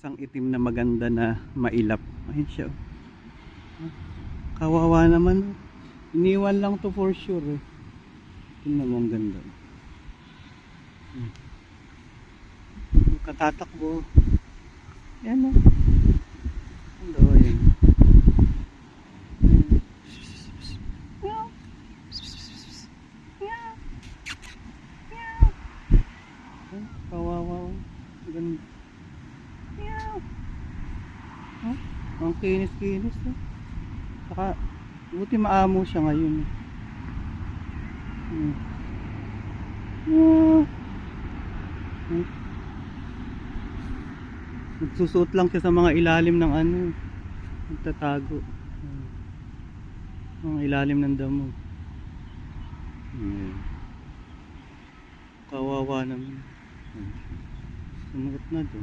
Isang itim na maganda na mailap. Ayun siya. Kawawa naman. Iniwan lang to for sure eh. Tingnan mo, ang ganda. Katatakbo. Yan o. Ano yan? Kawawa. Ganda. Ang kinis-kinis eh. Saka buti maamo siya ngayon. Nagsusuot lang siya sa mga ilalim ng ano, nagtatago. Mga ilalim ng damo. Kawawa naman. Sumuot na to.